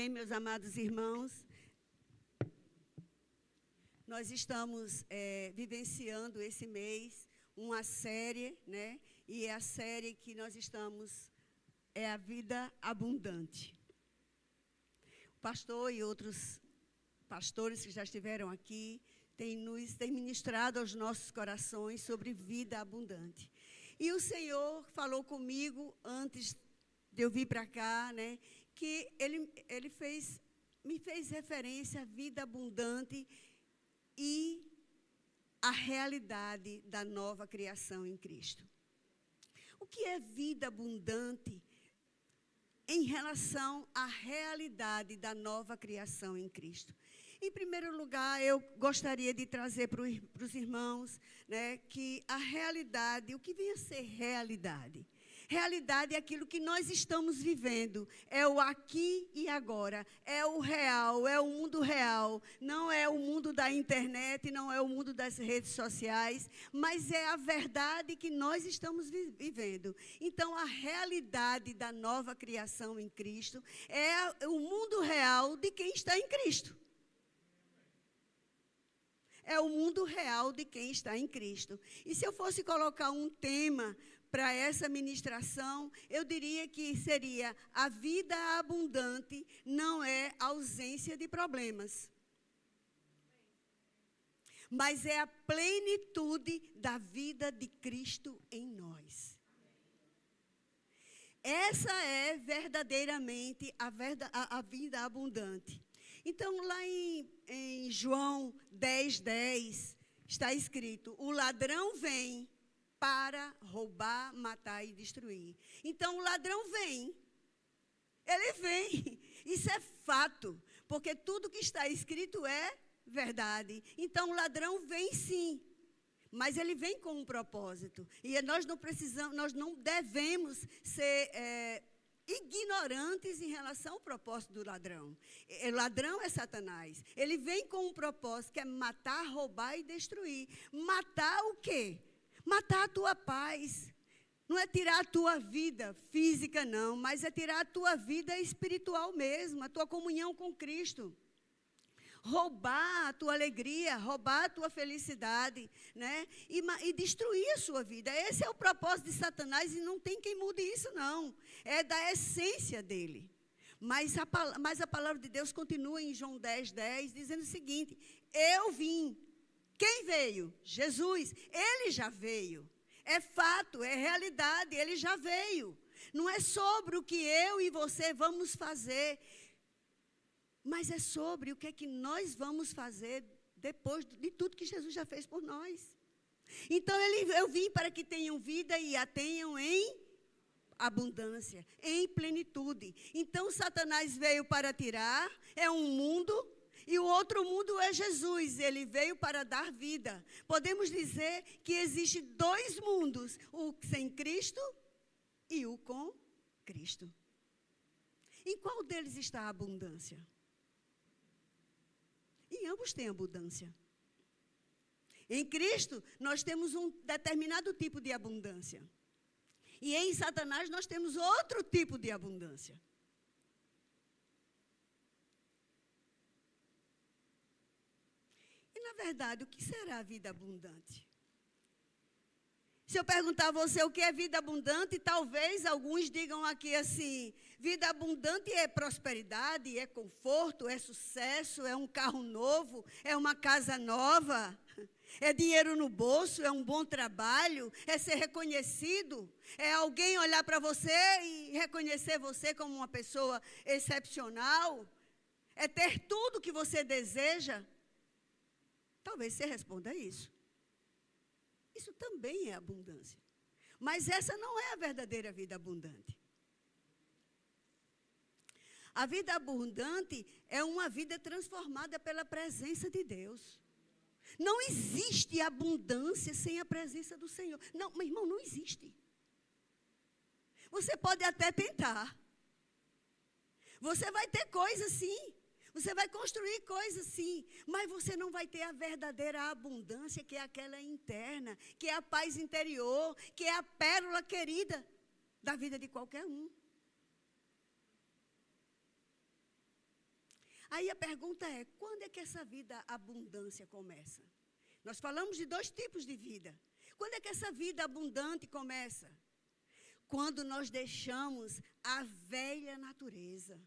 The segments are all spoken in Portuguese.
bem, meus amados irmãos? Nós estamos vivenciando esse mês uma série, né? E a série que nós estamos é a vida abundante. O pastor e outros pastores que já estiveram aqui têm ministrado aos nossos corações sobre vida abundante. E o Senhor falou comigo antes de eu vir para cá, né? Que Ele me fez referência à vida abundante e à realidade da nova criação em Cristo. O que é vida abundante em relação à realidade da nova criação em Cristo? Em primeiro lugar, eu gostaria de trazer para os irmãos, né, que a realidade, o que vem a ser realidade? Realidade é aquilo que nós estamos vivendo, é o aqui e agora, é o real, é o mundo real, não é o mundo da internet, não é o mundo das redes sociais, mas é a verdade que nós estamos vivendo. Então, a realidade da nova criação em Cristo é o mundo real de quem está em Cristo. É o mundo real de quem está em Cristo. E se eu fosse colocar um tema para essa ministração, eu diria que seria: a vida abundante não é ausência de problemas, mas é a plenitude da vida de Cristo em nós. Essa é verdadeiramente a vida abundante. Então, lá em João 10:10, está escrito: o ladrão vem para roubar, matar e destruir. Então, o ladrão vem. Ele vem. Isso é fato, porque tudo que está escrito é verdade. Então, o ladrão vem sim, mas ele vem com um propósito. E nós não devemos ser ignorantes em relação ao propósito do ladrão. O ladrão é Satanás. Ele vem com um propósito que é matar, roubar e destruir. Matar o quê? Matar a tua paz. Não é tirar a tua vida física, não, mas é tirar a tua vida espiritual mesmo, a tua comunhão com Cristo. Roubar a tua alegria, roubar a tua felicidade, né? E destruir a sua vida. Esse é o propósito de Satanás e não tem quem mude isso, não. É da essência dele. Mas a palavra de Deus continua em João 10:10, dizendo o seguinte: eu vim. Quem veio? Jesus. Ele já veio. É fato, é realidade, ele já veio. Não é sobre o que eu e você vamos fazer, mas é sobre o que é que nós vamos fazer depois de tudo que Jesus já fez por nós. Então, eu vim para que tenham vida e a tenham em abundância, em plenitude. Então, Satanás veio para tirar, é um mundo, e o outro mundo é Jesus. Ele veio para dar vida. Podemos dizer que existem dois mundos, o sem Cristo e o com Cristo. Em qual deles está a abundância? Em ambos tem abundância. Em Cristo, nós temos um determinado tipo de abundância. E em Satanás, nós temos outro tipo de abundância. E, na verdade, o que será a vida abundante? Se eu perguntar a você o que é vida abundante, talvez alguns digam aqui assim: vida abundante é prosperidade, é conforto, é sucesso, é um carro novo, é uma casa nova, é dinheiro no bolso, é um bom trabalho, é ser reconhecido, é alguém olhar para você e reconhecer você como uma pessoa excepcional, é ter tudo que você deseja. Talvez você responda isso. Isso também é abundância. Mas essa não é a verdadeira vida abundante. A vida abundante é uma vida transformada pela presença de Deus. Não existe abundância sem a presença do Senhor. Não, meu irmão, não existe. Você pode até tentar. Você vai ter coisas sim. Você vai construir coisas sim, mas você não vai ter a verdadeira abundância, que é aquela interna, que é a paz interior, que é a pérola querida da vida de qualquer um. Aí a pergunta é, quando é que essa vida abundância começa? Nós falamos de 2 tipos de vida. Quando é que essa vida abundante começa? Quando nós deixamos a velha natureza.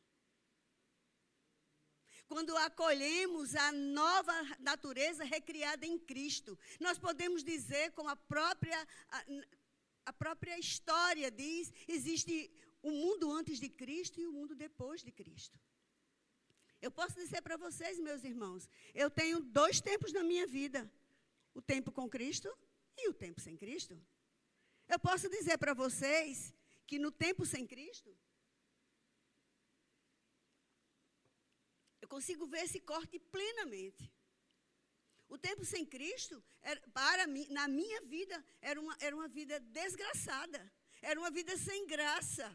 Quando acolhemos a nova natureza recriada em Cristo. Nós podemos dizer, como a própria história diz, existe o mundo antes de Cristo e o mundo depois de Cristo. Eu posso dizer para vocês, meus irmãos, eu tenho 2 tempos na minha vida. O tempo com Cristo e o tempo sem Cristo. Eu posso dizer para vocês que no tempo sem Cristo, eu consigo ver esse corte plenamente. O tempo sem Cristo, para mim, na minha vida, era uma vida desgraçada. Era uma vida sem graça.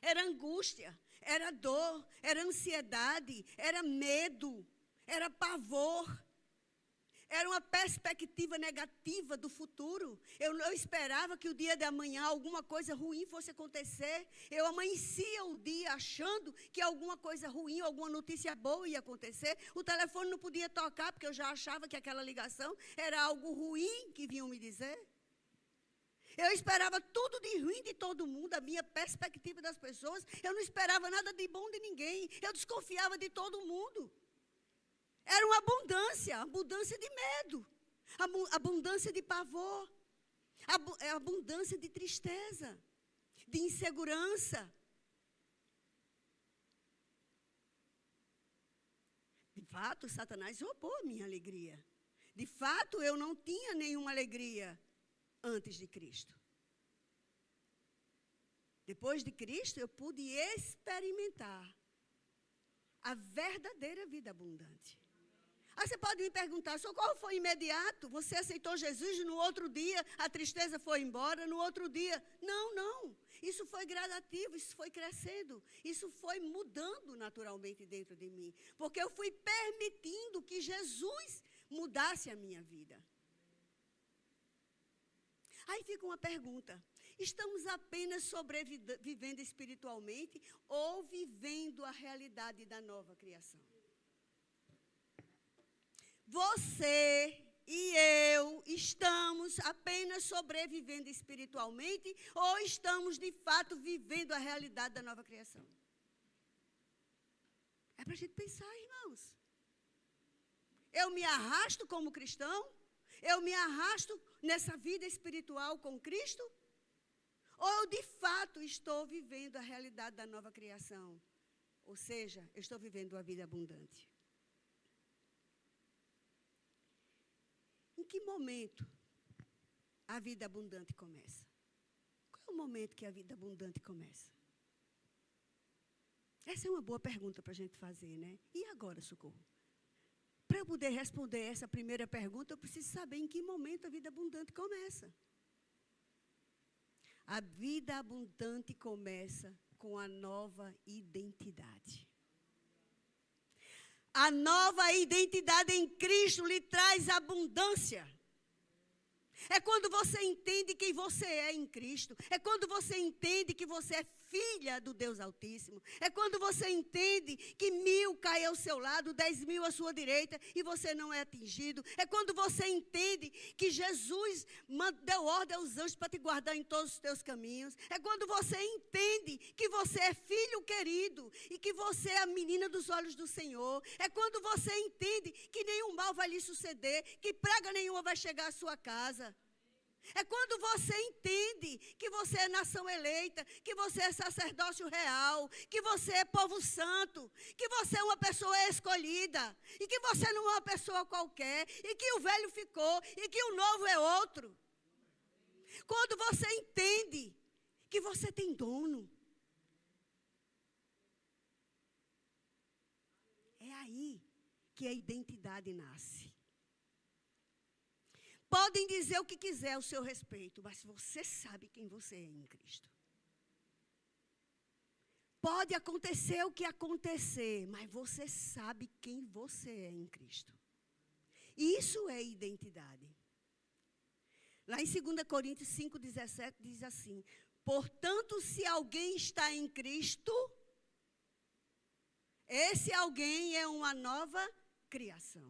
Era angústia, era dor, era ansiedade, era medo, era pavor. Era uma perspectiva negativa do futuro. Eu esperava que o dia de amanhã alguma coisa ruim fosse acontecer. Eu amanhecia o dia achando que alguma coisa ruim, alguma notícia boa ia acontecer. O telefone não podia tocar, porque eu já achava que aquela ligação era algo ruim que vinham me dizer. Eu esperava tudo de ruim de todo mundo, a minha perspectiva das pessoas. Eu não esperava nada de bom de ninguém. Eu desconfiava de todo mundo. Era uma abundância de medo, abundância de pavor, abundância de tristeza, de insegurança. De fato, Satanás roubou a minha alegria. De fato, eu não tinha nenhuma alegria antes de Cristo. Depois de Cristo, eu pude experimentar a verdadeira vida abundante. Aí você pode me perguntar, socorro foi imediato? Você aceitou Jesus e no outro dia a tristeza foi embora, no outro dia? Não. Isso foi gradativo, isso foi crescendo. Isso foi mudando naturalmente dentro de mim. Porque eu fui permitindo que Jesus mudasse a minha vida. Aí fica uma pergunta. Estamos apenas sobrevivendo espiritualmente ou vivendo a realidade da nova criação? Você e eu estamos apenas sobrevivendo espiritualmente ou estamos de fato vivendo a realidade da nova criação? É para a gente pensar, irmãos. Eu me arrasto como cristão? Eu me arrasto nessa vida espiritual com Cristo? Ou eu de fato estou vivendo a realidade da nova criação? Ou seja, eu estou vivendo uma vida abundante. Em que momento a vida abundante começa? Qual é o momento que a vida abundante começa? Essa é uma boa pergunta para a gente fazer, né? E agora, Socorro? Para eu poder responder essa primeira pergunta, eu preciso saber em que momento a vida abundante começa. A vida abundante começa com a nova identidade. A nova identidade em Cristo lhe traz abundância. É quando você entende quem você é em Cristo. É quando você entende que você é filha do Deus Altíssimo. É quando você entende que 1000 caem ao seu lado, 10.000 à sua direita e você não é atingido. É quando você entende que Jesus deu ordem aos anjos para te guardar em todos os teus caminhos. É quando você entende que você é filho querido e que você é a menina dos olhos do Senhor. É quando você entende que nenhum mal vai lhe suceder, que praga nenhuma vai chegar à sua casa. É quando você entende que você é nação eleita, que você é sacerdócio real, que você é povo santo, que você é uma pessoa escolhida, e que você não é uma pessoa qualquer, e que o velho ficou, e que o novo é outro. Quando você entende que você tem dono. É aí que a identidade nasce. Podem dizer o que quiser ao seu respeito, mas você sabe quem você é em Cristo. Pode acontecer o que acontecer, mas você sabe quem você é em Cristo. Isso é identidade. Lá em 2 Coríntios 5,17 diz assim: portanto, se alguém está em Cristo, Esse alguém é uma nova criação.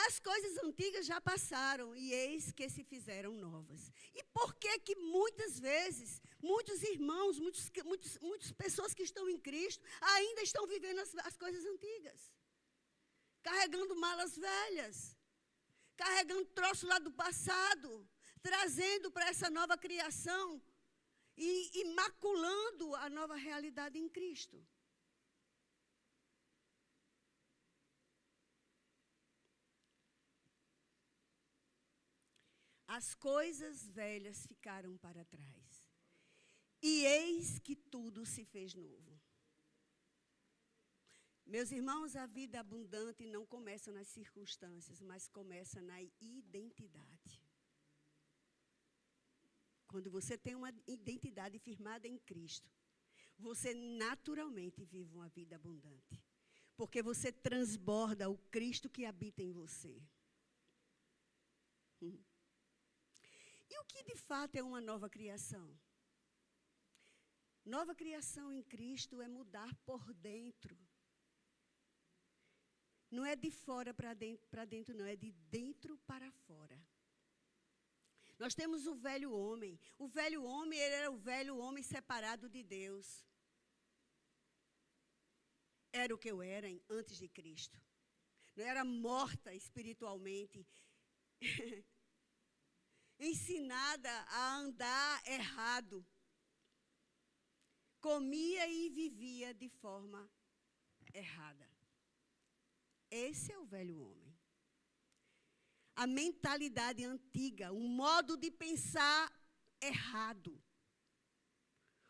As coisas antigas já passaram e eis que se fizeram novas. E por que que muitas vezes, muitos irmãos, muitas pessoas que estão em Cristo ainda estão vivendo as coisas antigas? Carregando malas velhas, carregando troço lá do passado, trazendo para essa nova criação e maculando a nova realidade em Cristo. As coisas velhas ficaram para trás. E eis que tudo se fez novo. Meus irmãos, a vida abundante não começa nas circunstâncias, mas começa na identidade. Quando você tem uma identidade firmada em Cristo, você naturalmente vive uma vida abundante. Porque você transborda o Cristo que habita em você. E o que de fato é uma nova criação? Nova criação em Cristo é mudar por dentro. Não é de fora para dentro, não, é de dentro para fora. Nós temos o velho homem. O velho homem, ele era o velho homem separado de Deus. Era o que eu era antes de Cristo. Eu era morta espiritualmente. Ensinada a andar errado. Comia e vivia de forma errada. Esse é o velho homem. A mentalidade antiga, um modo de pensar errado.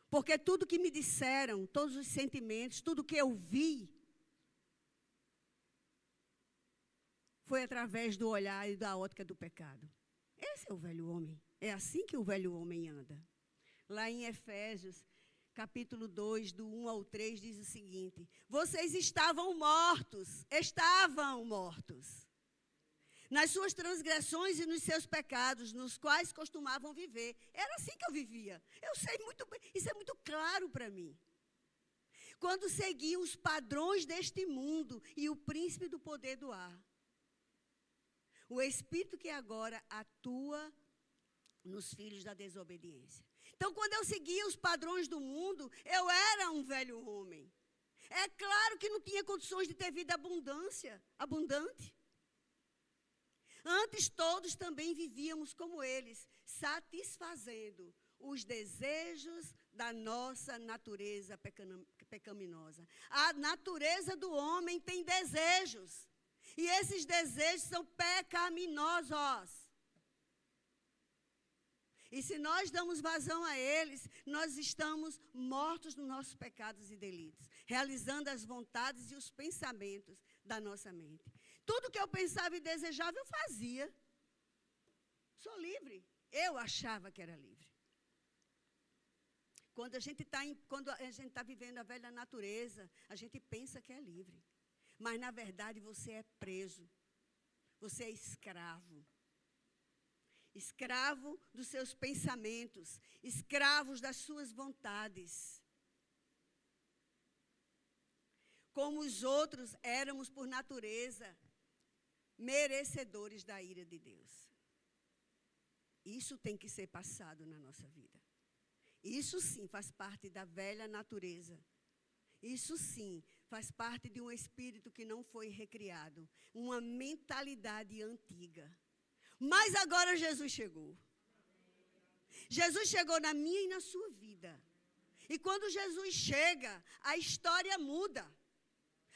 Porque tudo que me disseram, todos os sentimentos, tudo que eu vi, foi através do olhar e da ótica do pecado. Esse é o velho homem. É assim que o velho homem anda. Lá em Efésios, capítulo 2, do 1 ao 3, diz o seguinte: vocês estavam mortos nas suas transgressões e nos seus pecados, nos quais costumavam viver. Era assim que eu vivia. Eu sei muito bem, isso é muito claro para mim. Quando seguia os padrões deste mundo e o príncipe do poder do ar. O espírito que agora atua nos filhos da desobediência. Então, quando eu seguia os padrões do mundo, eu era um velho homem. É claro que não tinha condições de ter vida abundante. Antes, todos também vivíamos como eles, satisfazendo os desejos da nossa natureza pecaminosa. A natureza do homem tem desejos. E esses desejos são pecaminosos. E se nós damos vazão a eles, nós estamos mortos nos nossos pecados e delitos, realizando as vontades e os pensamentos da nossa mente. Tudo que eu pensava e desejava, eu fazia. Sou livre. Eu achava que era livre. Quando a gente está vivendo a velha natureza, a gente pensa que é livre. Mas, na verdade, você é preso. Você é escravo. Escravo dos seus pensamentos. Escravos das suas vontades. Como os outros éramos, por natureza, merecedores da ira de Deus. Isso tem que ser passado na nossa vida. Isso sim faz parte da velha natureza. Isso sim faz parte de um espírito que não foi recriado. Uma mentalidade antiga. Mas agora Jesus chegou. Jesus chegou na minha e na sua vida. E quando Jesus chega, a história muda.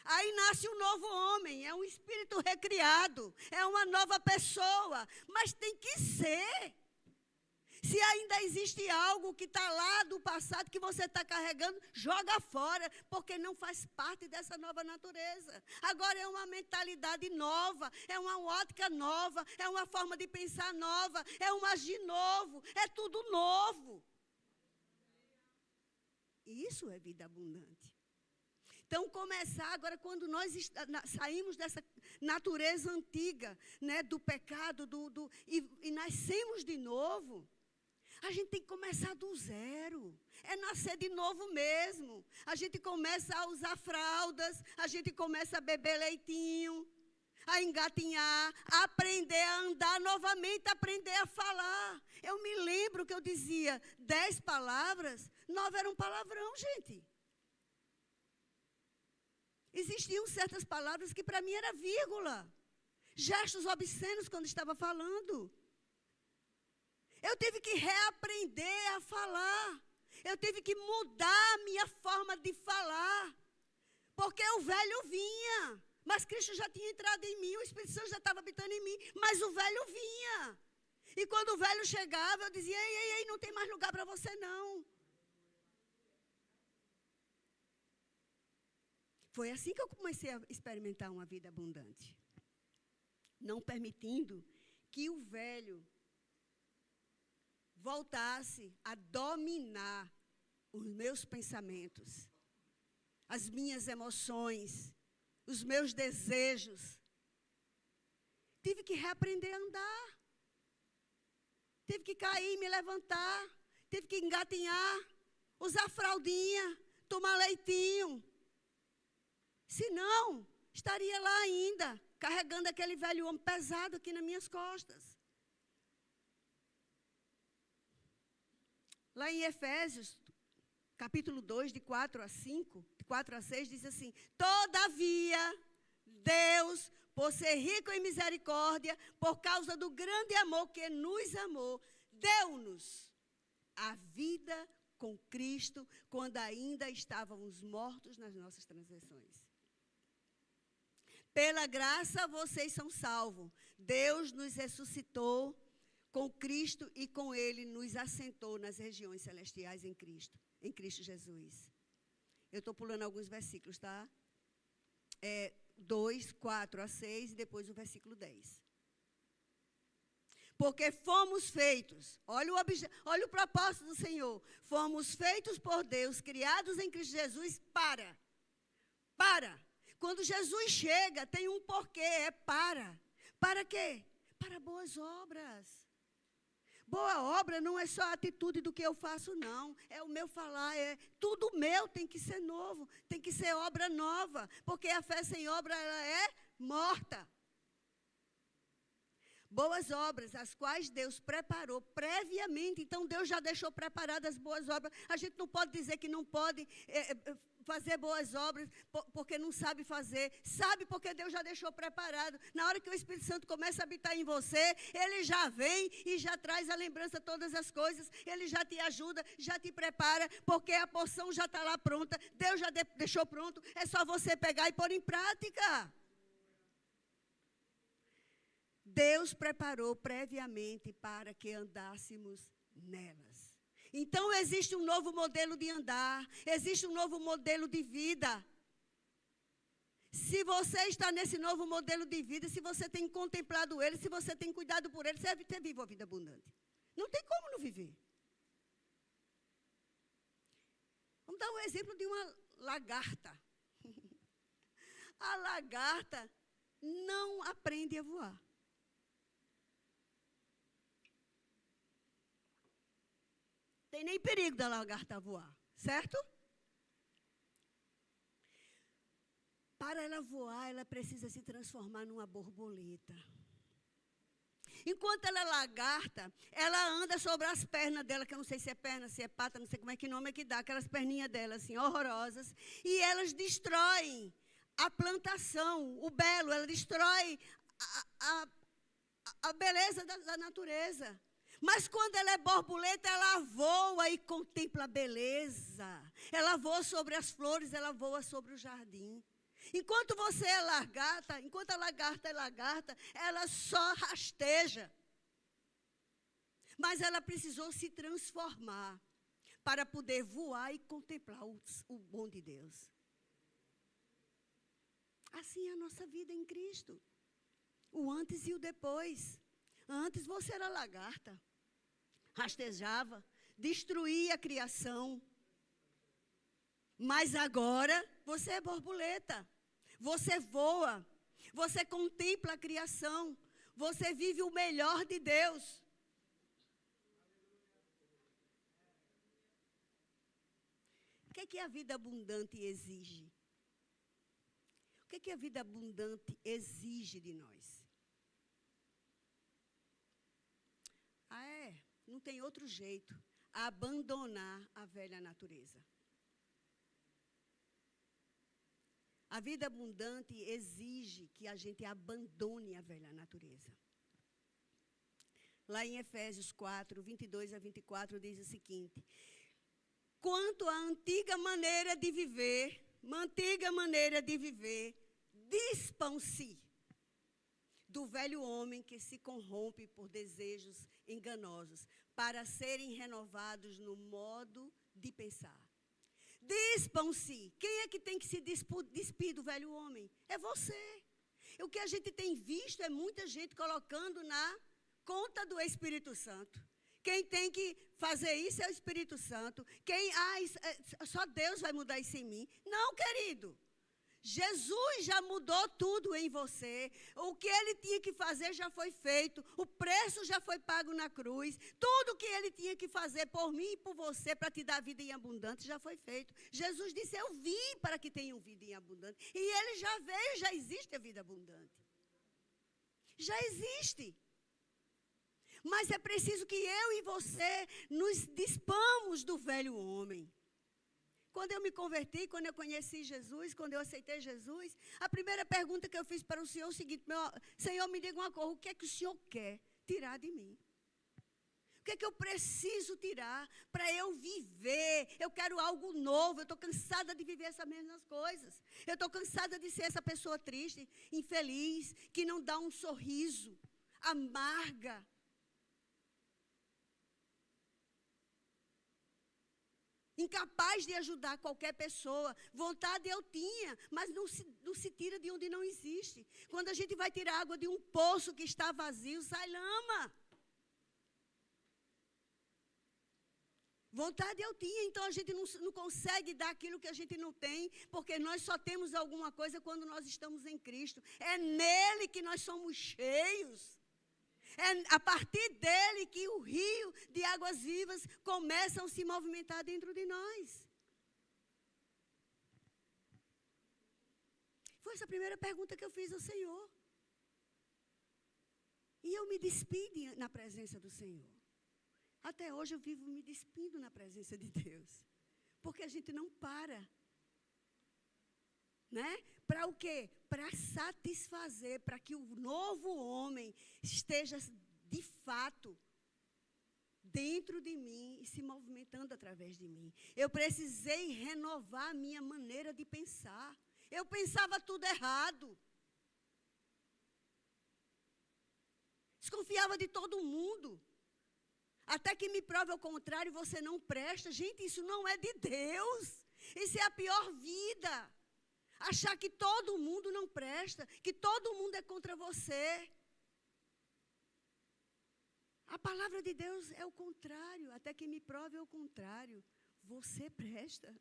Aí nasce um novo homem, é um espírito recriado, é uma nova pessoa. Mas tem que ser. Se ainda existe algo que está lá do passado, que você está carregando, joga fora, porque não faz parte dessa nova natureza. Agora é uma mentalidade nova, é uma ótica nova, é uma forma de pensar nova, é um agir novo, é tudo novo. Isso é vida abundante. Então, começar agora, quando nós saímos dessa natureza antiga, né, do pecado, e nascemos de novo, A gente tem que começar do zero. É nascer de novo mesmo. A gente começa a usar fraldas, a gente começa a beber leitinho, a engatinhar, a aprender a andar novamente, a aprender a falar. Eu me lembro que eu dizia 10 palavras, 9 eram palavrão, gente. Existiam certas palavras que para mim era vírgula. Gestos obscenos quando estava falando. Eu tive que reaprender a falar. Eu tive que mudar a minha forma de falar. Porque o velho vinha. Mas Cristo já tinha entrado em mim, o Espírito Santo já estava habitando em mim. Mas o velho vinha. E quando o velho chegava, eu dizia, ei, não tem mais lugar para você não. Foi assim que eu comecei a experimentar uma vida abundante. Não permitindo que o velho voltasse a dominar os meus pensamentos, as minhas emoções, os meus desejos. Tive que reaprender a andar. Tive que cair, me levantar. Tive que engatinhar, usar fraldinha, tomar leitinho. Senão, estaria lá ainda, carregando aquele velho homem pesado aqui nas minhas costas. Lá em Efésios, capítulo 2, de 4 a 5, de 4 a 6, diz assim, todavia, Deus, por ser rico em misericórdia, por causa do grande amor que nos amou, deu-nos a vida com Cristo, quando ainda estávamos mortos nas nossas transgressões. Pela graça vocês são salvos. Deus nos ressuscitou com Cristo e com Ele nos assentou nas regiões celestiais em Cristo Jesus. Eu estou pulando alguns versículos, tá? 2, 4 a 6 e depois o versículo 10. Porque fomos feitos, olha o propósito do Senhor, fomos feitos por Deus, criados em Cristo Jesus para. Quando Jesus chega, tem um porquê, é para. Para quê? Para boas obras. Boa obra não é só a atitude do que eu faço, não. É o meu falar, tudo meu tem que ser novo, tem que ser obra nova, porque a fé sem obra ela é morta. Boas obras, as quais Deus preparou previamente. Então, Deus já deixou preparadas as boas obras. A gente não pode dizer que não pode fazer boas obras porque não sabe fazer. Sabe porque Deus já deixou preparado. Na hora que o Espírito Santo começa a habitar em você, Ele já vem e já traz a lembrança de todas as coisas. Ele já te ajuda, já te prepara, porque a porção já está lá pronta. Deus já deixou pronto. É só você pegar e pôr em prática. Deus preparou previamente para que andássemos nelas. Então, existe um novo modelo de andar, existe um novo modelo de vida. Se você está nesse novo modelo de vida, se você tem contemplado ele, se você tem cuidado por ele, você vive uma vida abundante. Não tem como não viver. Vamos dar um exemplo de uma lagarta. A lagarta não aprende a voar. Tem nem perigo da lagarta voar, certo? Para ela voar, ela precisa se transformar numa borboleta. Enquanto ela é lagarta, ela anda sobre as pernas dela, que eu não sei se é perna, se é pata, não sei como é que nome é que dá, aquelas perninhas dela, assim, horrorosas, e elas destroem a plantação, o belo, ela destrói a beleza da natureza. Mas quando ela é borboleta, ela voa e contempla a beleza. Ela voa sobre as flores, ela voa sobre o jardim. Enquanto você é lagarta, enquanto a lagarta é lagarta, ela só rasteja. Mas ela precisou se transformar para poder voar e contemplar o bom de Deus. Assim é a nossa vida em Cristo. O antes e o depois. Antes você era lagarta, rastejava, destruía a criação. Mas agora você é borboleta. Você voa, você contempla a criação, você vive o melhor de Deus. O que a vida abundante exige? O que a vida abundante exige de nós? Não tem outro jeito. Abandonar a velha natureza. A vida abundante exige que a gente abandone a velha natureza. Lá em Efésios 4, 22 a 24, diz o seguinte: quanto à antiga maneira de viver, dispam-se do velho homem que se corrompe por desejos enganosos, para serem renovados no modo de pensar. Dispam-se. Quem é que tem que se despir do velho homem? É você. O que a gente tem visto é muita gente colocando na conta do Espírito Santo. Quem tem que fazer isso é o Espírito Santo. Só Deus vai mudar isso em mim. Não, querido. Jesus já mudou tudo em você. O que ele tinha que fazer já foi feito. O preço já foi pago na cruz. Tudo que ele tinha que fazer por mim e por você para te dar vida em abundância já foi feito. Jesus disse: eu vim para que tenham vida em abundância. E ele já veio, já existe a vida abundante. Já existe. Mas é preciso que eu e você nos despamos do velho homem. Quando eu me converti, quando eu conheci Jesus, quando eu aceitei Jesus, a primeira pergunta que eu fiz para o Senhor é o seguinte: Senhor, me diga uma coisa, o que é que o Senhor quer tirar de mim? O que é que eu preciso tirar para eu viver? Eu quero algo novo, eu estou cansada de viver essas mesmas coisas. Eu estou cansada de ser essa pessoa triste, infeliz, que não dá um sorriso, amarga. Incapaz de ajudar qualquer pessoa. Vontade eu tinha, mas não se tira de onde não existe. Quando a gente vai tirar água de um poço que está vazio, sai lama. Vontade eu tinha, então a gente não consegue dar aquilo que a gente não tem, porque nós só temos alguma coisa quando nós estamos em Cristo. É nele que nós somos cheios. É a partir dele que o rio de águas vivas começa a se movimentar dentro de nós. Foi essa a primeira pergunta que eu fiz ao Senhor. E eu me despi na presença do Senhor. Até hoje eu vivo me despindo na presença de Deus. Porque a gente não para. Né? Para o quê? Para satisfazer, para que o novo homem esteja de fato dentro de mim e se movimentando através de mim. Eu precisei renovar a minha maneira de pensar. Eu pensava tudo errado. Desconfiava de todo mundo. Até que me prove ao contrário, você não presta. Gente, isso não é de Deus. Isso é a pior vida. Achar que todo mundo não presta, que todo mundo é contra você. A palavra de Deus é o contrário, até que me prove o contrário. Você presta.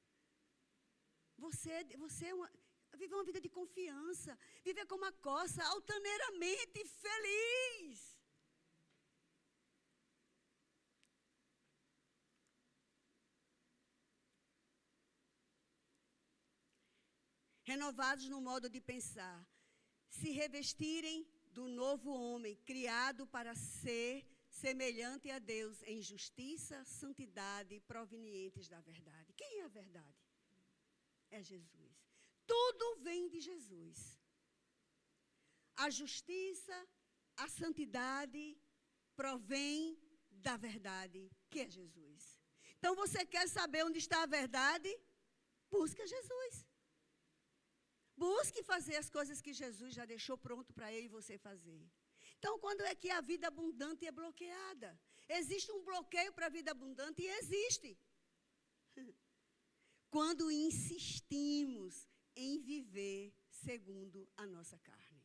Viver uma vida de confiança, viver como a coça, altaneiramente feliz. Renovados no modo de pensar, se revestirem do novo homem, criado para ser semelhante a Deus em justiça, santidade, provenientes da verdade. Quem é a verdade? É Jesus. Tudo vem de Jesus. A justiça, a santidade provém da verdade, que é Jesus. Então, você quer saber onde está a verdade? Busca Jesus. Busque fazer as coisas que Jesus já deixou pronto para eu e você fazer. Então, quando é que a vida abundante é bloqueada? Existe um bloqueio para a vida abundante e existe. Quando insistimos em viver segundo a nossa carne.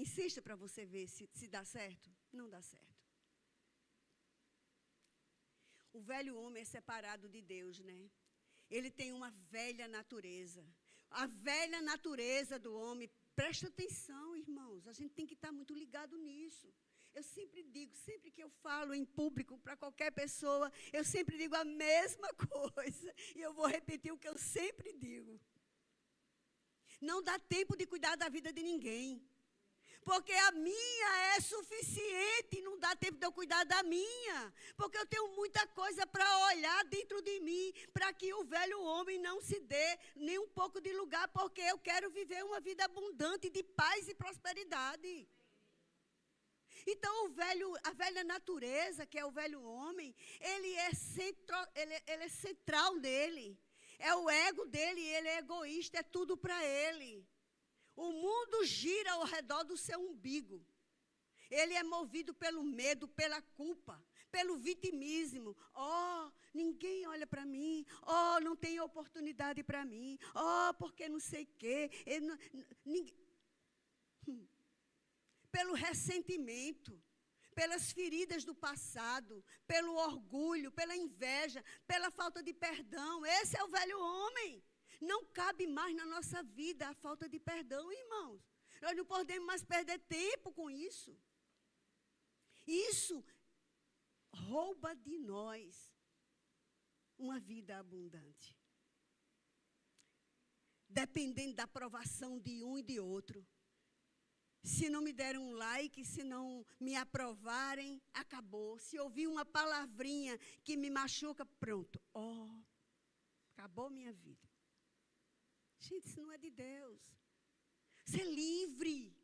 Insista para você ver se dá certo. Não dá certo. O velho homem é separado de Deus, né? Ele tem uma velha natureza. A velha natureza do homem, presta atenção, irmãos, a gente tem que estar muito ligado nisso. Eu sempre digo, sempre que eu falo em público para qualquer pessoa, eu sempre digo a mesma coisa. E eu vou repetir o que eu sempre digo. Não dá tempo de cuidar da vida de ninguém. Porque a minha é suficiente, não dá tempo de eu cuidar da minha. Porque eu tenho muita coisa para olhar dentro de mim, para que o velho homem não se dê nem um pouco de lugar, porque eu quero viver uma vida abundante de paz e prosperidade. Então, a velha natureza, que é o velho homem, ele é central nele. É o ego dele, ele é egoísta, é tudo para ele. O mundo gira ao redor do seu umbigo. Ele é movido pelo medo, pela culpa, pelo vitimismo. Oh, ninguém olha para mim. Oh, não tem oportunidade para mim. Oh, porque não sei o quê. Pelo ressentimento, pelas feridas do passado, pelo orgulho, pela inveja, pela falta de perdão. Esse é o velho homem. Não cabe mais na nossa vida a falta de perdão, irmãos. Nós não podemos mais perder tempo com isso. Isso rouba de nós uma vida abundante. Dependendo da aprovação de um e de outro. Se não me derem um like, se não me aprovarem, acabou. Se ouvir uma palavrinha que me machuca, pronto. Oh, acabou minha vida. Gente, isso não é de Deus. Ser livre.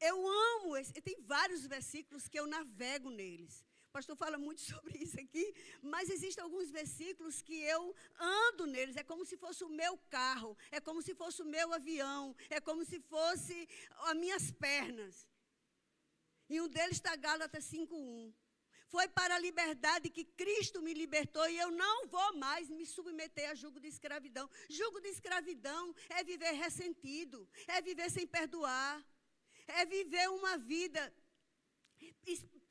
Eu amo, tem vários versículos que eu navego neles. O pastor fala muito sobre isso aqui, mas existem alguns versículos que eu ando neles. É como se fosse o meu carro, é como se fosse o meu avião, é como se fosse as minhas pernas. E um deles está Gálatas 5:1. Foi para a liberdade que Cristo me libertou e eu não vou mais me submeter a jugo de escravidão. Jugo de escravidão é viver ressentido, é viver sem perdoar, é viver uma vida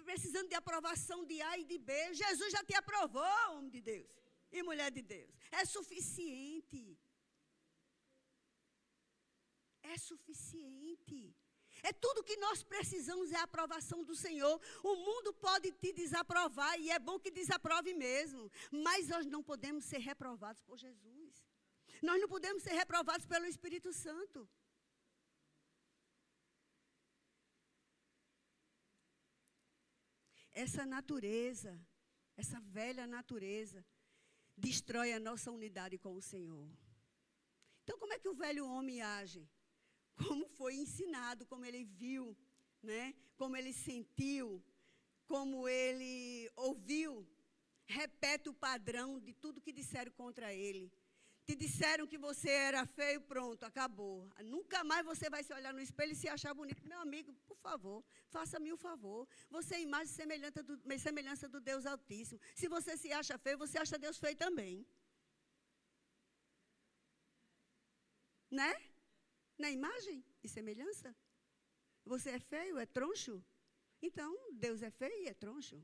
precisando de aprovação de A e de B. Jesus já te aprovou, homem de Deus e mulher de Deus. É suficiente. É suficiente. É tudo que nós precisamos, é a aprovação do Senhor. O mundo pode te desaprovar, e é bom que desaprove mesmo. Mas nós não podemos ser reprovados por Jesus. Nós não podemos ser reprovados pelo Espírito Santo. Essa natureza, essa velha natureza, destrói a nossa unidade com o Senhor. Então, como é que o velho homem age? Como foi ensinado, como ele viu, né? Como ele sentiu, como ele ouviu. Repete o padrão de tudo que disseram contra ele. Te disseram que você era feio, pronto, acabou. Nunca mais você vai se olhar no espelho e se achar bonito. Meu amigo, por favor, faça-me o favor. Você é imagem e semelhança do Deus Altíssimo. Se você se acha feio, você acha Deus feio também. Né? Na imagem e semelhança? Você é feio, é troncho? Então, Deus é feio e é troncho.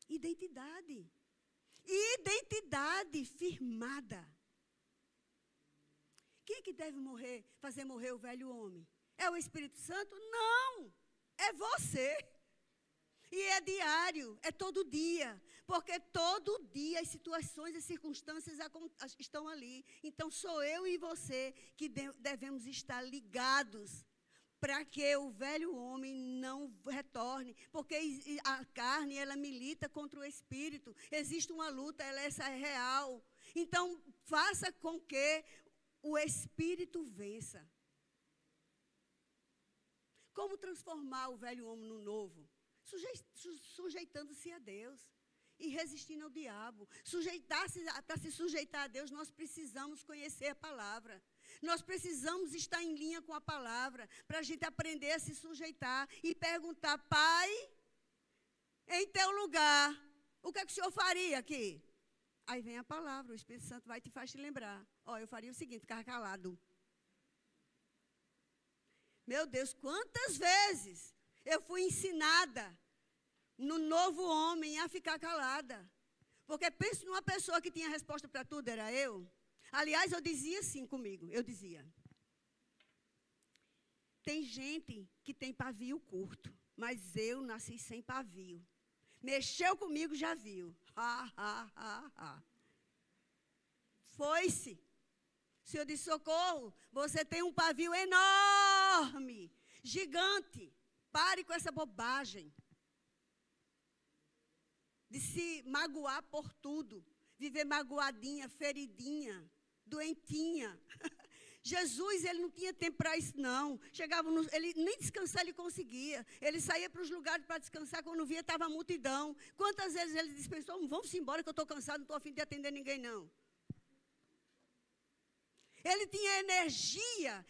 Identidade. Identidade firmada. Quem é que deve fazer morrer o velho homem? É o Espírito Santo? Não, é você. E é diário, é todo dia. Porque todo dia as situações e circunstâncias estão ali. Então, sou eu e você que devemos estar ligados para que o velho homem não retorne. Porque a carne, ela milita contra o Espírito. Existe uma luta, essa é real. Então, faça com que o Espírito vença. Como transformar o velho homem no novo? Sujeitando-se a Deus e resistindo ao diabo. Para se sujeitar a Deus, nós precisamos conhecer a palavra. Nós precisamos estar em linha com a palavra, para a gente aprender a se sujeitar e perguntar: Pai, em teu lugar, o que é que o Senhor faria aqui? Aí vem a palavra, o Espírito Santo vai te faz te lembrar. Eu faria o seguinte, ficar calado. Meu Deus, quantas vezes eu fui ensinada no novo homem a ficar calada. Porque penso numa pessoa que tinha resposta para tudo, era eu. Aliás, eu dizia assim comigo, eu dizia: Tem gente que tem pavio curto, mas eu nasci sem pavio. Mexeu comigo, já viu. Foi-se. O Senhor disse, socorro, você tem um pavio enorme, gigante. Pare com essa bobagem de se magoar por tudo. Viver magoadinha, feridinha, doentinha. Jesus, ele não tinha tempo para isso, não. Chegava, ele nem descansar ele conseguia. Ele saía para os lugares para descansar, quando via, estava a multidão. Quantas vezes ele dispensou, vamos embora que eu estou cansado, não estou a fim de atender ninguém, não. Ele tinha energia,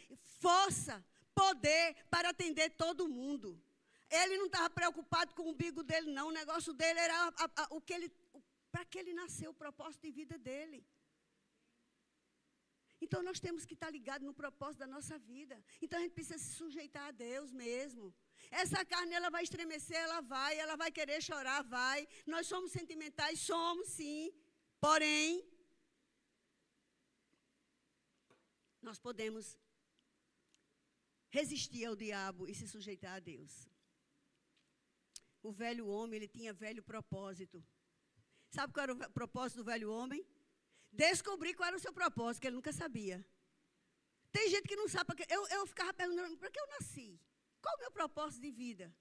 força, poder para atender todo mundo. Ele não estava preocupado com o umbigo dele, não. O negócio dele era para que ele nasceu, o propósito de vida dele. Então, nós temos que estar ligados no propósito da nossa vida. Então, a gente precisa se sujeitar a Deus mesmo. Essa carne, ela vai estremecer, ela vai querer chorar, vai. Nós somos sentimentais, somos sim. Porém, nós podemos resistir ao diabo e se sujeitar a Deus. O velho homem, ele tinha velho propósito. Sabe qual era o propósito do velho homem? Descobrir qual era o seu propósito, que ele nunca sabia. Tem gente que não sabe, porque eu ficava perguntando, para que eu nasci? Qual o meu propósito de vida?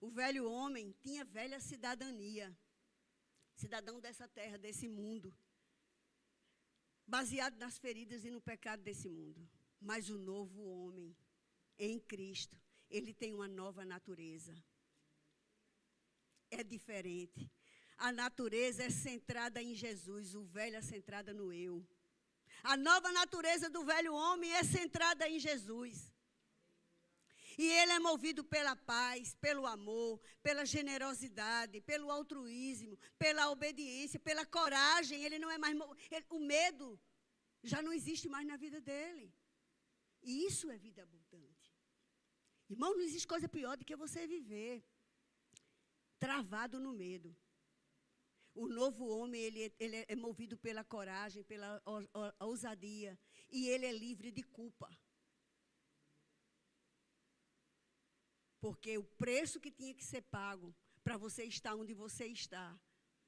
O velho homem tinha velha cidadania. Cidadão dessa terra, desse mundo. Baseado nas feridas e no pecado desse mundo. Mas o novo homem, em Cristo, ele tem uma nova natureza. É diferente. A natureza é centrada em Jesus, o velho é centrada no eu. A nova natureza do velho homem é centrada em Jesus. E ele é movido pela paz, pelo amor, pela generosidade, pelo altruísmo, pela obediência, pela coragem. Ele não é mais... o medo já não existe mais na vida dele. E isso é vida abundante. Irmão, não existe coisa pior do que você viver travado no medo. O novo homem, ele é movido pela coragem, pela ousadia. E ele é livre de culpa. Porque o preço que tinha que ser pago para você estar onde você está,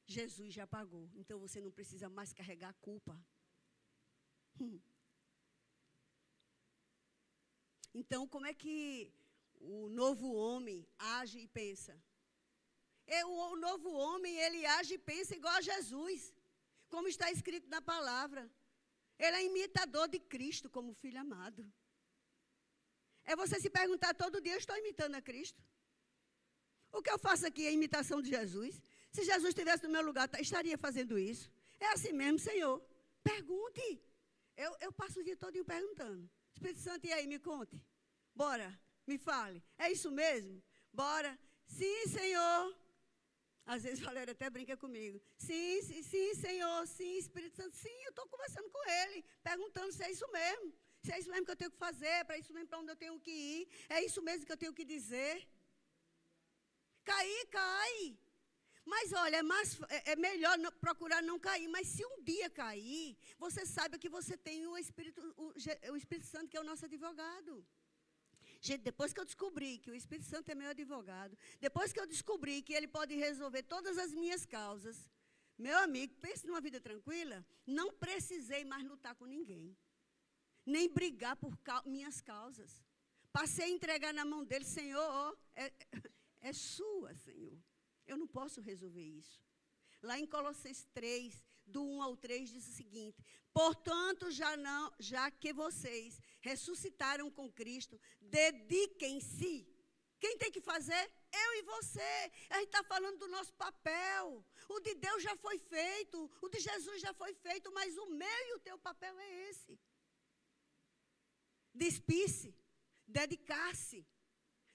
Jesus já pagou. Então você não precisa mais carregar culpa. Então, como é que o novo homem age e pensa? O novo homem, ele age e pensa igual a Jesus, como está escrito na palavra. Ele é imitador de Cristo como filho amado. É você se perguntar todo dia, eu estou imitando a Cristo? O que eu faço aqui é imitação de Jesus? Se Jesus estivesse no meu lugar, estaria fazendo isso? É assim mesmo, Senhor. Pergunte. Eu passo o dia todo perguntando. Espírito Santo, e aí, me conte. Bora, me fale. É isso mesmo? Bora. Sim, Senhor. Às vezes, Valéria até brinca comigo. Sim, Senhor. Sim, Espírito Santo. Sim, eu estou conversando com Ele. Perguntando se é isso mesmo. Se é isso mesmo que eu tenho que fazer. Para isso mesmo para onde eu tenho que ir. É isso mesmo que eu tenho que dizer. Cair, cai. Mas olha, é melhor procurar não cair. Mas se um dia cair, você saiba que você tem o Espírito Santo, que é o nosso advogado. Gente, depois que eu descobri que o Espírito Santo é meu advogado, depois que eu descobri que ele pode resolver todas as minhas causas, meu amigo, pense numa vida tranquila, não precisei mais lutar com ninguém. Nem brigar por minhas causas. Passei a entregar na mão dele, Senhor, é sua, Senhor. Eu não posso resolver isso. Lá em Colossenses 3, do 1 ao 3, diz o seguinte: portanto, já que vocês ressuscitaram com Cristo, dediquem-se. Quem tem que fazer? Eu e você. A gente está falando do nosso papel. O de Deus já foi feito, o de Jesus já foi feito, mas o meu e o teu papel é esse. Despir-se, dedicar-se.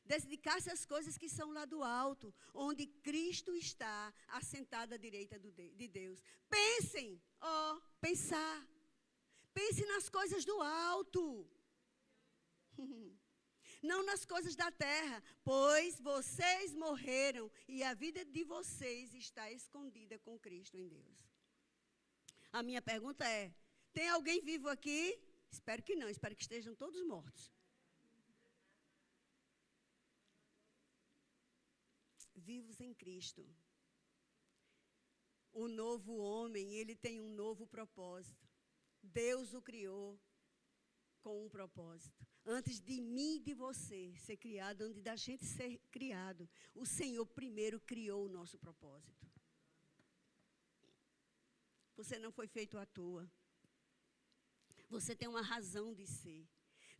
Dedicar-se às coisas que são lá do alto, onde Cristo está assentado à direita de Deus. Pensem, pensar. Pense nas coisas do alto. Não nas coisas da terra, pois vocês morreram e a vida de vocês está escondida com Cristo em Deus. A minha pergunta é, tem alguém vivo aqui? Espero que não, espero que estejam todos mortos. vivos em Cristo. O novo homem, ele tem um novo propósito. Deus o criou com um propósito. Antes de mim e de você ser criado, antes da gente ser criado, o Senhor primeiro criou o nosso propósito. Você não foi feito à toa. Você tem uma razão de ser.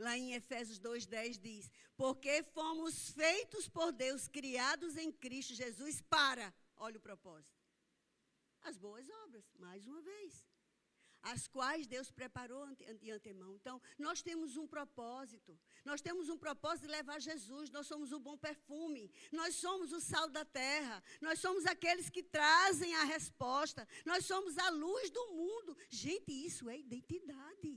Lá em Efésios 2:10 diz: porque fomos feitos por Deus, criados em Cristo Jesus para, olha o propósito, as boas obras, mais uma vez, as quais Deus preparou de antemão. Então, nós temos um propósito. Nós temos um propósito de levar Jesus. Nós somos o bom perfume. Nós somos o sal da terra. Nós somos aqueles que trazem a resposta. Nós somos a luz do mundo. Gente, isso é identidade.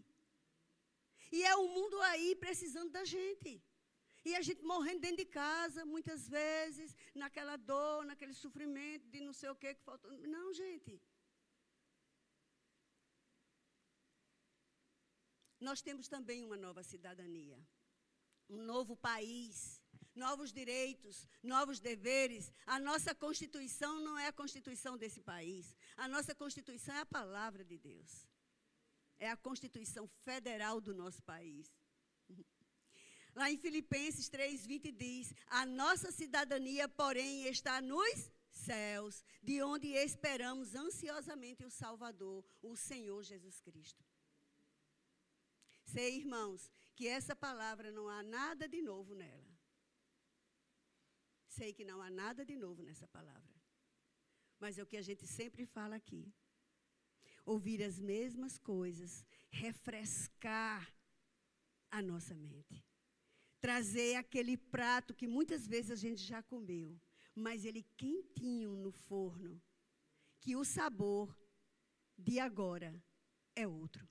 E é o mundo aí precisando da gente. E a gente morrendo dentro de casa, muitas vezes, naquela dor, naquele sofrimento de não sei o que faltou. Não, gente. Nós temos também uma nova cidadania, um novo país, novos direitos, novos deveres. A nossa Constituição não é a Constituição desse país. A nossa Constituição é a palavra de Deus. É a Constituição Federal do nosso país. Lá em Filipenses 3:20 diz: a nossa cidadania, porém, está nos céus, de onde esperamos ansiosamente o Salvador, o Senhor Jesus Cristo. Sei, irmãos, que essa palavra não há nada de novo nela. Sei que não há nada de novo nessa palavra. Mas é o que a gente sempre fala aqui. Ouvir as mesmas coisas, refrescar a nossa mente. Trazer aquele prato que muitas vezes a gente já comeu, mas ele quentinho no forno, que o sabor de agora é outro.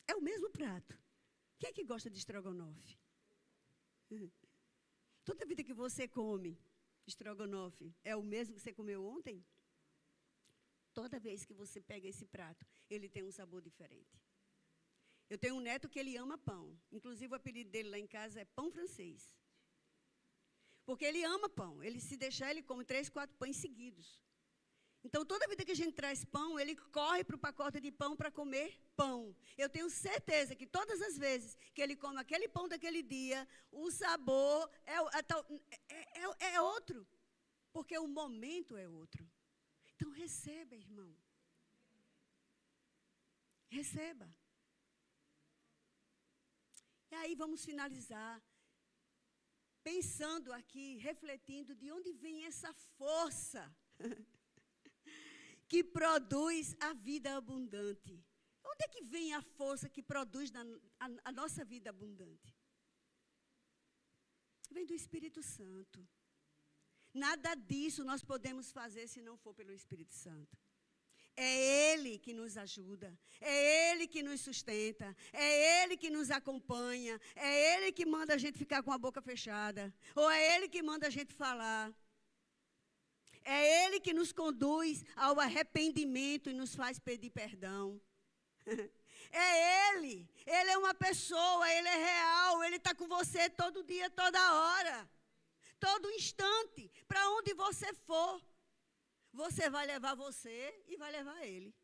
É o mesmo prato. Quem é que gosta de estrogonofe? Toda vida que você come estrogonofe, é o mesmo que você comeu ontem? Toda vez que você pega esse prato, ele tem um sabor diferente. Eu tenho um neto que ele ama pão. Inclusive, o apelido dele lá em casa é pão francês. Porque ele ama pão. Ele, se deixar, ele come 3, 4 pães seguidos. Então, toda vida que a gente traz pão, ele corre para o pacote de pão para comer pão. Eu tenho certeza que todas as vezes que ele come aquele pão daquele dia, o sabor é outro. Porque o momento é outro. Então, receba, irmão. Receba. E aí, vamos finalizar pensando aqui, refletindo de onde vem essa força que produz a vida abundante. Onde é que vem a força que produz a nossa vida abundante? Vem do Espírito Santo. Nada disso nós podemos fazer se não for pelo Espírito Santo. É Ele que nos ajuda, é Ele que nos sustenta, é Ele que nos acompanha, é Ele que manda a gente ficar com a boca fechada, ou é Ele que manda a gente falar. É Ele que nos conduz ao arrependimento e nos faz pedir perdão. É Ele é uma pessoa, Ele é real, Ele está com você todo dia, toda hora, todo instante, para onde você for. Você vai levar você e vai levar Ele.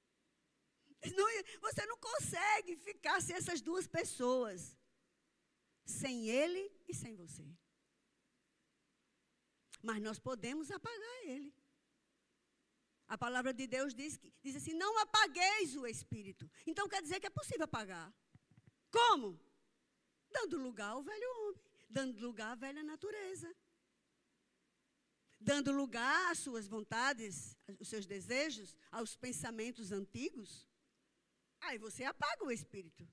Você não consegue ficar sem essas duas pessoas, sem Ele e sem você. Mas nós podemos apagar Ele. A palavra de Deus diz assim, não apagueis o Espírito. Então quer dizer que é possível apagar. Como? Dando lugar ao velho homem, dando lugar à velha natureza. Dando lugar às suas vontades, aos seus desejos, aos pensamentos antigos. Aí você apaga o Espírito.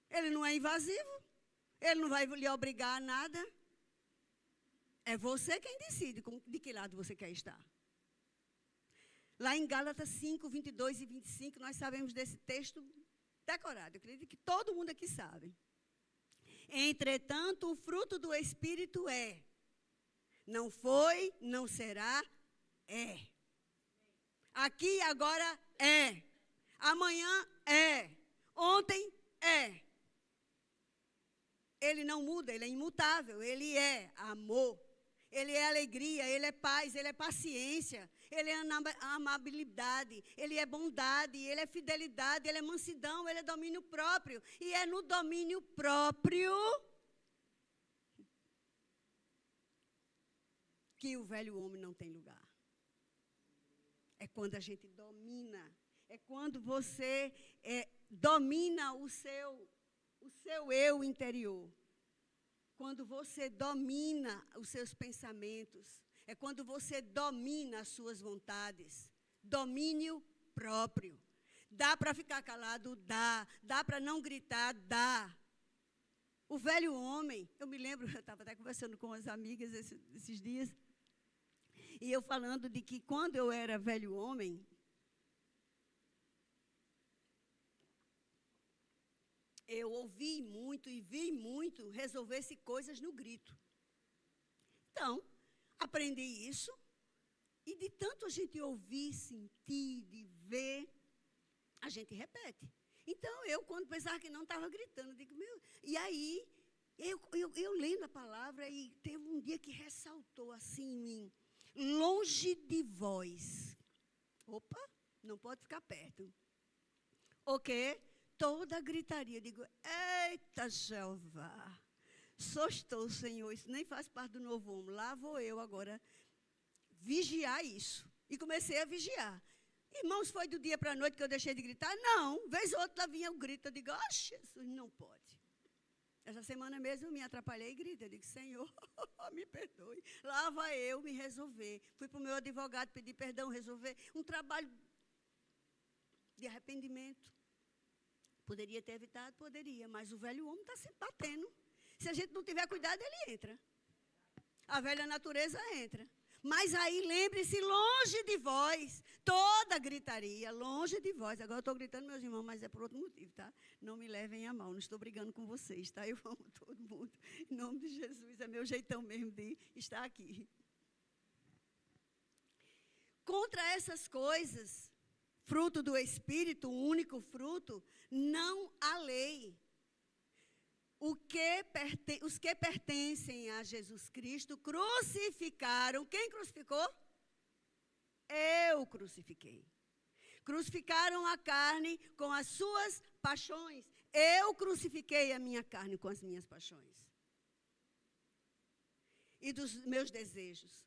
Ele não é invasivo, ele não vai lhe obrigar a nada. É você quem decide de que lado você quer estar. Lá em Gálatas 5, 22 e 25, nós sabemos desse texto decorado. Eu acredito que todo mundo aqui sabe. Entretanto, o fruto do Espírito é. Não foi, não será, é. Aqui agora é. Amanhã é. Ontem é. Ele não muda, ele é imutável, ele é amor. Ele é alegria, ele é paz, ele é paciência, ele é amabilidade, ele é bondade, ele é fidelidade, ele é mansidão, ele é domínio próprio. E é no domínio próprio que o velho homem não tem lugar. É quando a gente domina, é quando você domina o seu eu interior. Quando você domina os seus pensamentos, é quando você domina as suas vontades. Domínio próprio. Dá para ficar calado? Dá. Dá para não gritar? Dá. O velho homem, eu me lembro, eu estava até conversando com as amigas esses dias, e eu falando de que quando eu era velho homem, eu ouvi muito e vi muito resolver-se coisas no grito. Então, aprendi isso, e de tanto a gente ouvir, sentir, de ver, a gente repete. Então, eu, quando pensava que não estava gritando, digo, meu... E aí, eu lendo a palavra, e teve um dia que ressaltou assim em mim, longe de vós. Opa, não pode ficar perto. O quê? Toda a gritaria, digo, eita Jeová, só estou, Senhor, isso nem faz parte do novo homem, lá vou eu agora vigiar isso. E comecei a vigiar. Irmãos, foi do dia para a noite que eu deixei de gritar? Não, vez ou outra vinha o grito, eu digo, Jesus, não pode. Essa semana mesmo eu me atrapalhei e gritei, eu digo, Senhor, me perdoe, lá vai eu me resolver. Fui para o meu advogado pedir perdão, resolver um trabalho de arrependimento. Poderia ter evitado? Poderia, mas o velho homem está sempre batendo. Se a gente não tiver cuidado, ele entra. A velha natureza entra. Mas aí, lembre-se, longe de vós, toda gritaria, longe de vós. Agora eu estou gritando, meus irmãos, mas é por outro motivo, tá? Não me levem a mal, não estou brigando com vocês, tá? Eu amo todo mundo. Em nome de Jesus, é meu jeitão mesmo de estar aqui. Contra essas coisas, fruto do Espírito, o único fruto, não há lei. Os que pertencem a Jesus Cristo crucificaram. Quem crucificou? Eu crucifiquei. Crucificaram a carne com as suas paixões. Eu crucifiquei a minha carne com as minhas paixões. E dos meus desejos.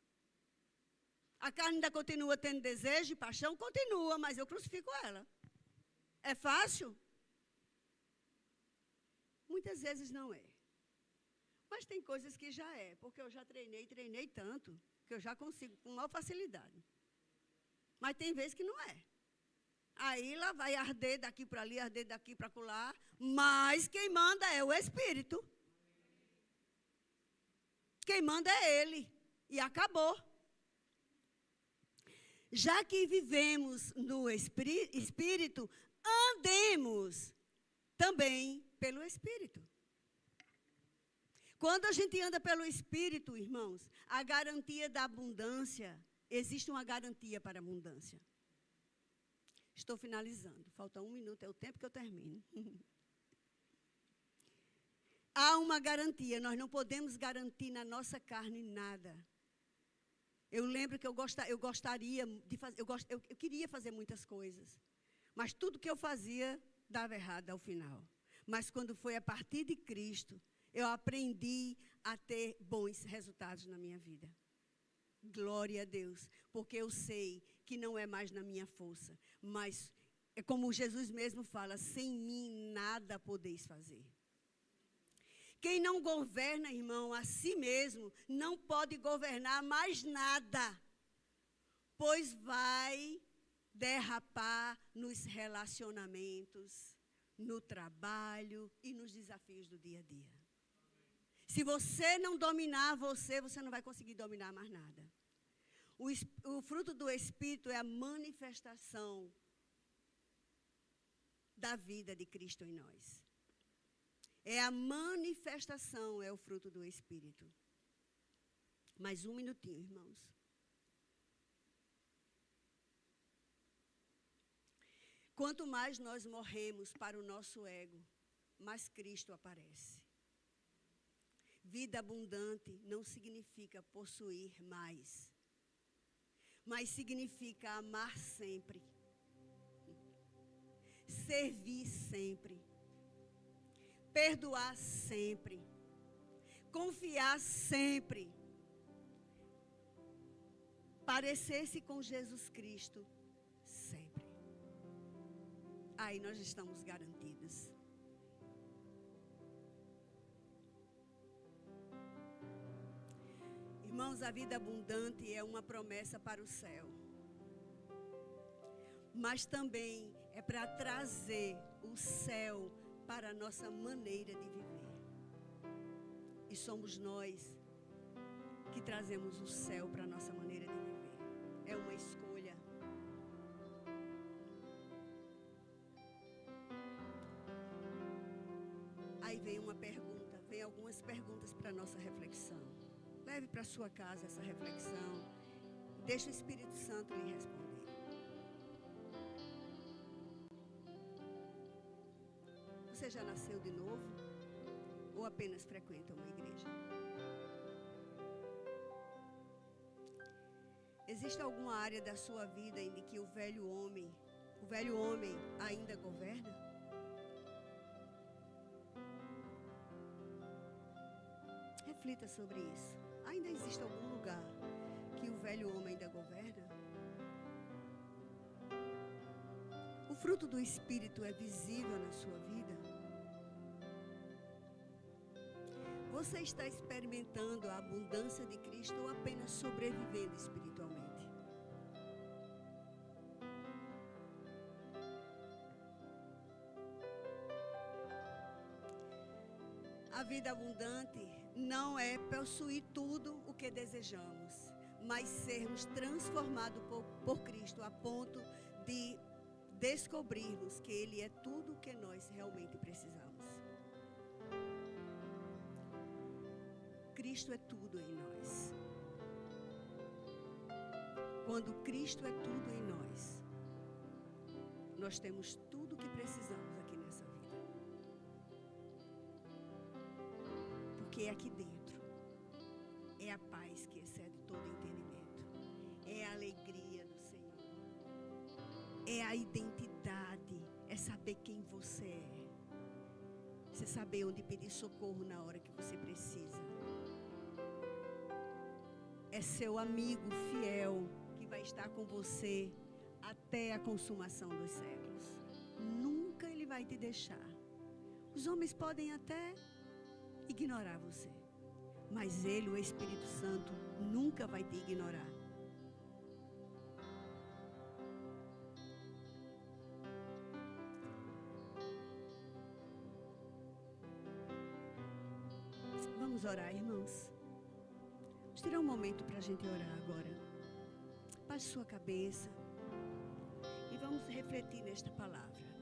A carne ainda continua tendo desejo e paixão? Continua, mas eu crucifico ela. É fácil? Muitas vezes não é. Mas tem coisas que já é, porque eu já treinei tanto, que eu já consigo com maior facilidade. Mas tem vezes que não é. Aí lá vai arder daqui para ali, arder daqui para acolá, mas quem manda é o Espírito. Quem manda é Ele. E acabou. Já que vivemos no Espírito, andemos também pelo Espírito. Quando a gente anda pelo Espírito, irmãos, a garantia da abundância, existe uma garantia para a abundância. Estou finalizando, falta 1 minuto, é o tempo que eu termino. Há uma garantia, nós não podemos garantir na nossa carne nada. Eu lembro que eu gostaria de fazer, eu queria fazer muitas coisas, mas tudo que eu fazia dava errado ao final. Mas quando foi a partir de Cristo, eu aprendi a ter bons resultados na minha vida. Glória a Deus, porque eu sei que não é mais na minha força, mas é como Jesus mesmo fala, sem mim nada podeis fazer. Quem não governa, irmão, a si mesmo, não pode governar mais nada, pois vai derrapar nos relacionamentos, no trabalho e nos desafios do dia a dia. Se você não dominar você não vai conseguir dominar mais nada. O fruto do Espírito é a manifestação da vida de Cristo em nós. É a manifestação, é o fruto do Espírito. Mais 1 minutinho, irmãos. Quanto mais nós morremos para o nosso ego, mais Cristo aparece. Vida abundante não significa possuir mais, mas significa amar sempre, servir sempre, perdoar sempre, confiar sempre, parecer-se com Jesus Cristo sempre. Aí nós estamos garantidos. Irmãos, a vida abundante é uma promessa para o céu, mas também é para trazer o céu para a nossa maneira de viver. E somos nós que trazemos o céu para a nossa maneira de viver. É uma escolha. Aí vem uma pergunta, vem algumas perguntas para a nossa reflexão. Leve para a sua casa essa reflexão. Deixa o Espírito Santo lhe responder. Você já nasceu de novo? Ou apenas frequenta uma igreja? Existe alguma área da sua vida em que o velho homem ainda governa? Reflita sobre isso. Ainda existe algum lugar que o velho homem ainda governa? O fruto do Espírito é visível na sua vida? Você está experimentando a abundância de Cristo ou apenas sobrevivendo espiritualmente? A vida abundante não é possuir tudo o que desejamos, mas sermos transformados por Cristo a ponto de descobrirmos que Ele é tudo o que nós realmente precisamos. Cristo é tudo em nós. Quando Cristo é tudo em nós, nós temos tudo o que precisamos aqui nessa vida. Porque aqui dentro é a paz que excede todo entendimento. É a alegria do Senhor. É a identidade. É saber quem você é. Você saber onde pedir socorro na hora que você precisa. É seu amigo fiel que vai estar com você até a consumação dos séculos. Nunca ele vai te deixar. Os homens podem até ignorar você, mas ele, o Espírito Santo, nunca vai te ignorar. Vamos orar, irmãos. Vamos tirar um momento para a gente orar agora. Baixe sua cabeça e vamos refletir nesta palavra.